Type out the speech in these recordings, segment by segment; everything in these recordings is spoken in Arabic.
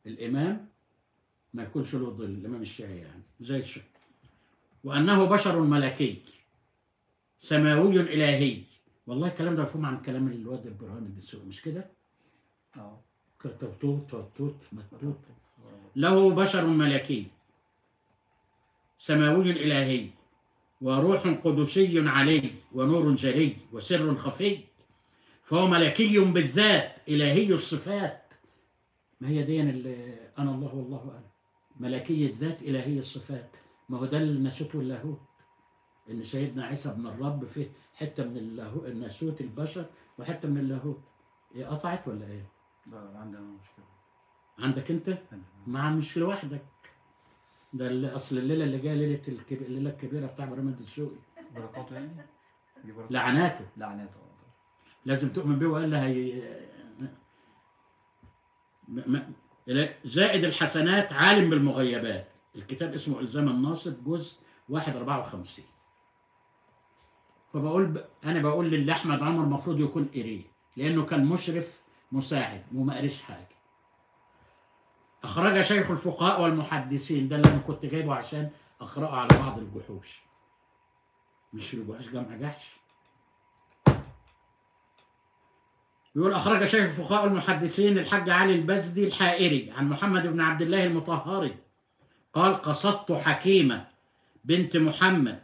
الإمام ما يكونش له ظل، الإمام الشيعي يعني زي الشيخ. وأنه بشر ملكي سماوي إلهي. والله الكلام ده مفهوم عن كلام الواد إبراهيم الدسوقي، مش كده؟ توتوت متوت. له بشر ملكي سماوي إلهي وروح قدسي علي ونور جلي وسر خفي، فهو ملكي بالذات إلهي الصفات. ما هي دي اللي أنا الله والله أعلم، ملكي الذات إلهي الصفات. ما هو ده الناسوت واللاهوت، إن سيدنا عيسى ابن الرب فيه حتة من الناسوت البشر وحتة من اللاهوت. إيه قطعت ولا إيه؟ لا عندنا مشكلة. عندك أنت؟ ما مش لوحدك، ده أصل الليلة اللي جاية الليلة الكبيرة بتاع إبراهيم الدسوقي. بركاته يعني؟ لعناته. لعناته لازم تؤمن به وإلا زائد الحسنات عالم بالمغيبات. الكتاب اسمه إلزام الناصب جزء 1/54. أنا بقول للي أحمد عمر المفروض يكون قريه، لأنه كان مشرف مساعد وما قريش حاجة. أخرج شيخ الفقهاء والمحدثين، ده اللي أنا كنت جايبه عشان أقرأه على بعض الجحوش، مش الجحوش جمع جحش. يقول أخرج شيخ الفقهاء والمحدثين الحاج علي البزدي الحائري عن محمد بن عبد الله المطهري قال: قصدت حكيمة بنت محمد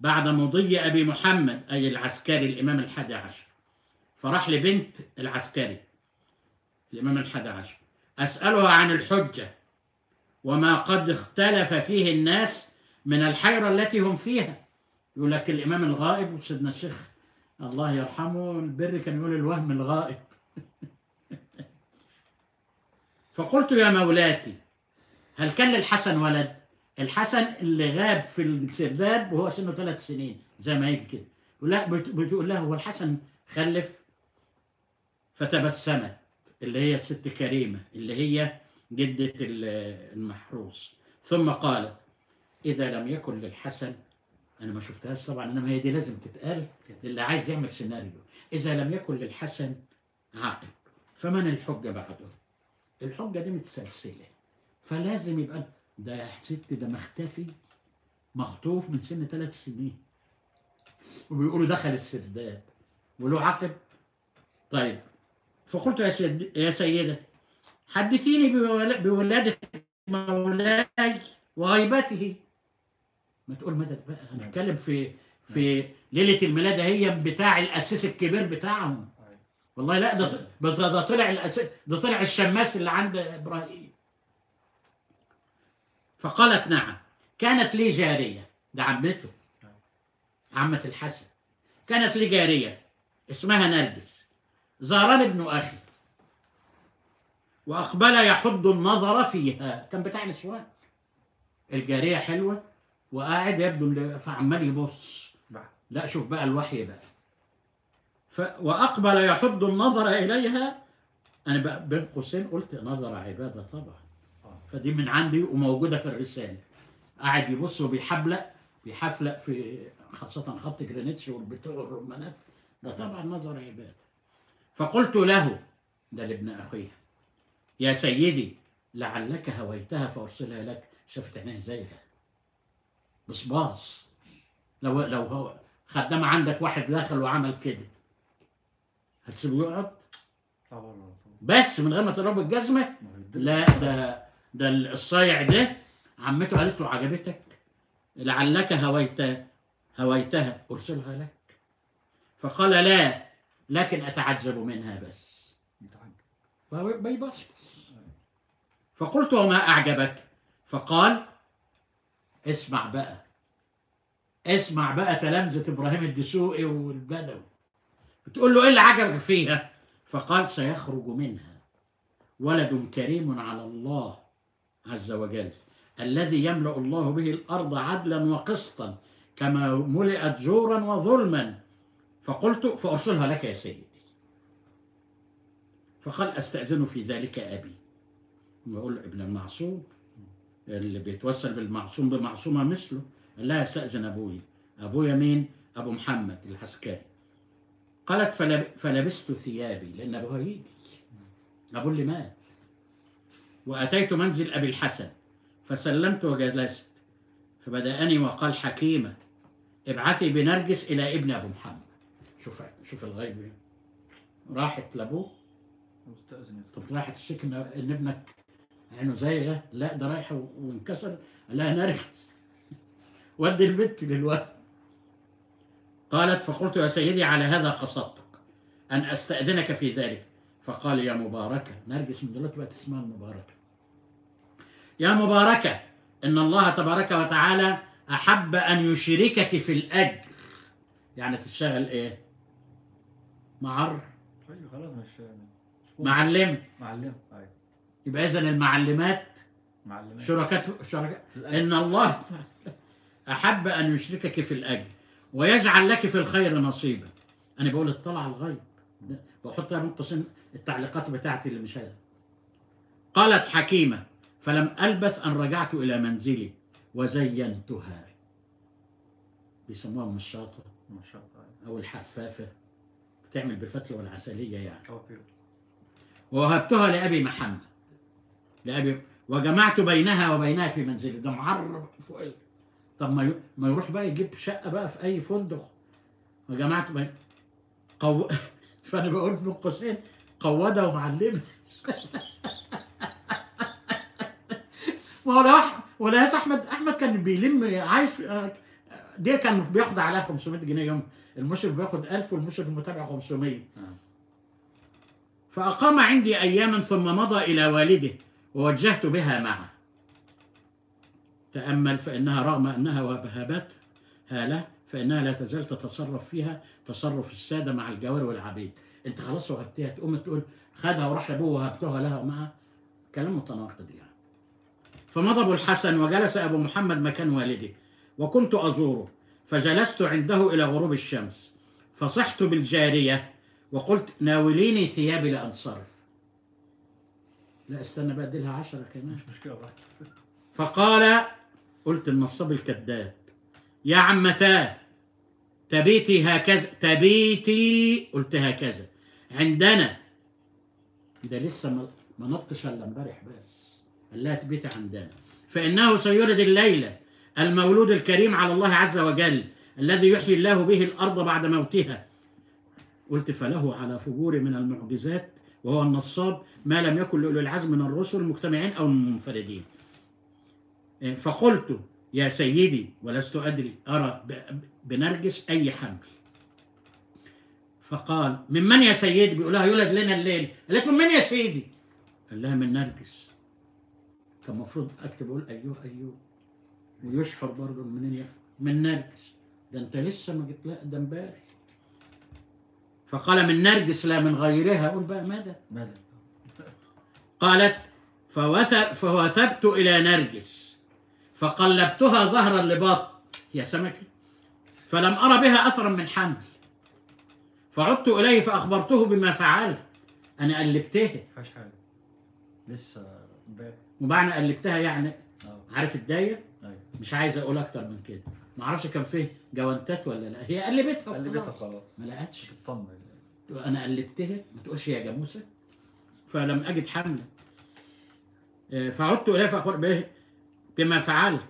بعد مضي أبي محمد، أي العسكري الإمام ال11، فراح لبنت العسكري الإمام ال11 أسألها عن الحجة وما قد اختلف فيه الناس من الحيرة التي هم فيها. يقول لك الإمام الغائب، وسيدنا الشيخ الله يرحمه البر كان يقول الوهم الغائب. فقلت: يا مولاتي، هل كان للحسن ولد؟ الحسن اللي غاب في السرداب وهو سنه 3 سنين زي ما يجي كده. لا، بتقول له هو الحسن خلف؟ فتبسمت اللي هي الست كريمة اللي هي جدة المحروس، ثم قالت: إذا لم يكن للحسن، أنا ما شفتهاش طبعا، إنما هي دي لازم تتقال للي عايز يعمل سيناريو. إذا لم يكن للحسن عاقب فمن الحجة بعده؟ الحجة دي متسلسلة، فلازم يبقى ده يا ست ده مختفي مخطوف من سن 3 سنين وبيقولوا دخل السرداب وله عقب. طيب، فقلت: يا سيدة، حدثيني بولادة مولاي وغيبته. ما تقول مدد بقى، هنتكلم في ليلة الميلاد هي بتاع الأساس الكبير بتاعهم. والله لا، ده طلع الأساس، ده طلع الشماس اللي عند إبراهيم. فقالت: نعم، كانت لي جارية، ده عمته عمة الحسن، كانت لي جارية اسمها نرجس، زارني ابن أخي وأقبل يحض النظر فيها. كان بتاع النسوان، الجارية حلوة وقاعد يبدو فعمال يبص. لا شوف بقى الوحي بقى. وأقبل يحض النظر إليها، أنا بقى بين قوسين قلت نظر عبادة طبعا، فدي من عندي وموجودة في الرسالة. قاعد يبص وبيحفلق في خاصة خط جرينتش والبتوع الرومانات، ده طبعا نظر عبادة. فقلت له، ده لابن أخيها: يا سيدي، لعلك هويتها فأرسلها لك. شفت عينيه زيها بصباص. لو هو خدام عندك واحد دخل وعمل كده هتسيبه يقعد؟ بس من غير ما تضربه الجزمة؟ لا، ده الصايع ده عمته قالت له: عجبتك؟ لعلك هويتها أرسلها لك. فقال: لا، لكن أتعجب منها بس. بيبصبص. فقلت: وما أعجبك؟ فقال: اسمع بقى تلامذة إبراهيم الدسوقي والبدوي. بتقول له: إيه اللي عجبك فيها؟ فقال: سيخرج منها ولد كريم على الله عز وجل، الذي يملأ الله به الأرض عدلا وقسطا كما ملئت جورا وظلما. فقلت: فأرسلها لك يا سيدي. فقال: أستأذن في ذلك أبي. بقول ابن المعصوم اللي بيتوسل بالمعصوم بمعصومة مثله. قال لها: أستأذن أبويا مين؟ أبو محمد العسكري. قالت: فلبست ثيابي، لأن أبوها يجي، أبو اللي مات. وأتيت منزل أبي الحسن فسلمت وجلست، فبدأني وقال: حكيمة ابعثي بنرجس إلى ابن أبو محمد. شوف الغيب يعني. راحت لأبوه، مستأذن. طب راحت تشتكي إن ابنك عينه زايغة؟ لا، ده رايحة وانكسر. قال لها: نرجس ودي البت للولد. قالت: فقلت: يا سيدي على هذا قصدتك أن أستأذنك في ذلك. فقال: يا مباركة، نرجس من دلوقتي بقت اسمها المباركة، يا مباركة، إن الله تبارك وتعالى أحب أن يشركك في الأجر. يعني تشتغل إيه؟ معر، طيب خلاص مش معلم. معلم. ايوه يبقى إذن المعلمات معلمات شركاء. في الأجر. إن الله أحب أن يشركك في الأجر ويجعل لك في الخير نصيبا. أنا بقول اطلع على الغيب، بحطها من قوسين التعليقات بتاعتي اللي مش هذا. قالت حكيمة: فلم ألبث أن رجعت إلى منزلي وزينتها. بيسموها المشاطة ما شاء الله. أو الحفافة، بتعمل بالفتلة والعسلية يعني. توفيق. ووهبتها لأبي محمد، وجمعت بينها وبينها في منزلي. ده معرب فوق طب ما يروح بقى يجيب شقة بقى في أي فندق. وجمعت بين فأنا بقول من قوسين قودة ومعلمة. ما هو ولا أحمد كان بيلم عايز دي كان بياخد عليها 500 جنيه يوم. المشرف بياخد 1000 والمشرف المتابع 500. فأقام عندي أياما ثم مضى إلى والده ووجهت بها معه. تأمل، فإنها رغم أنها وهبتها له فإنها لا تزال تتصرف فيها تصرف السادة مع الجوار والعبيد. أنت خلاص وهبتها، تقوم تقول خدها وراح لأبوه وهبتها لها معها؟ كلام متناقض يعني. فمضى أبو الحسن وجلس أبو محمد مكان والده، وكنت أزوره، فجلست عنده إلى غروب الشمس، فصحت بالجارية وقلت: ناوليني ثيابي لأنصرف. لا استنى بقى اديلها 10 كمان. مش مشكلة بقى. فقال، قلت النصاب الكذاب: يا عمتاه تبيتي هكذا، تبيتي، قلت هكذا عندنا. ده لسه ما نطش الا امبارح بس. قال لها تبيتي عندنا، فإنه سيولد الليلة المولود الكريم على الله عز وجل الذي يحيي الله به الأرض بعد موتها. قلت: فله على فجور من المعجزات وهو النصاب ما لم يكن لأولي العزم من الرسل المجتمعين أو المنفردين. فقلت: يا سيدي ولست أدري أرى بنرجس أي حمل. فقال: من من يا سيدي؟ بيقول لها يولد لنا الليل. قالت: من من يا سيدي؟ قال لها: من نرجس. كان المفروض أكتب أقول أيوه ويشحر برضه منين يا من نرجس. ده أنت لسه ما جيت، لا ده امبارح. فقال: من نرجس لا من غيرها. أقول بقى ماذا؟ قالت: فوثبت إلى نرجس فقلبتها ظهرا لبطن، يا سمكة، فلم أرى بها أثرا من حمل. فعدت إليه فأخبرته بما فعلت. أنا قلبتها. ما فيهاش حاجة لسه امبارح. ومعنى قلبتها يعني عارف الداية؟ ايوه. مش عايز أقول أكتر من كده. ما أعرفش كان فيه جوانتات ولا لا. هي قلبتها خلاص. ما لقتش. تطمن. أنا قلبتها، ما تقولش يا جاموسة. فلم أجد حملا. فعدت إليه فأخبر بما فعلت.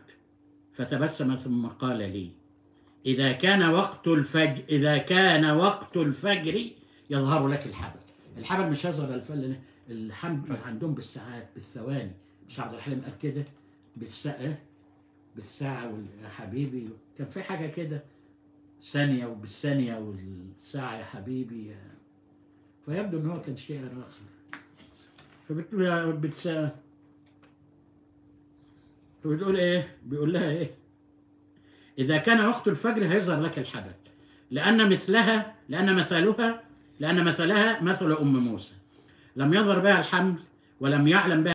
فتبسم ثم قال لي: إذا كان وقت الفجر يظهر لك الحبل. الحبل مش يظهر الحمل عندهم بالساعات، بالثواني. مش عبد الحليم قال كده بالساعة يا حبيبي. كان في حاجة كده ثانية وبالثانية والساعة يا حبيبي. فيبدو إن هو كان شيء آخر. فبتقول إيه؟ بيقول لها إيه؟ إذا كان وقت الفجر هيظهر لك الحبل، لأن مثلها مثل أم موسى، لم يظهر بها الحمل ولم يعلم بها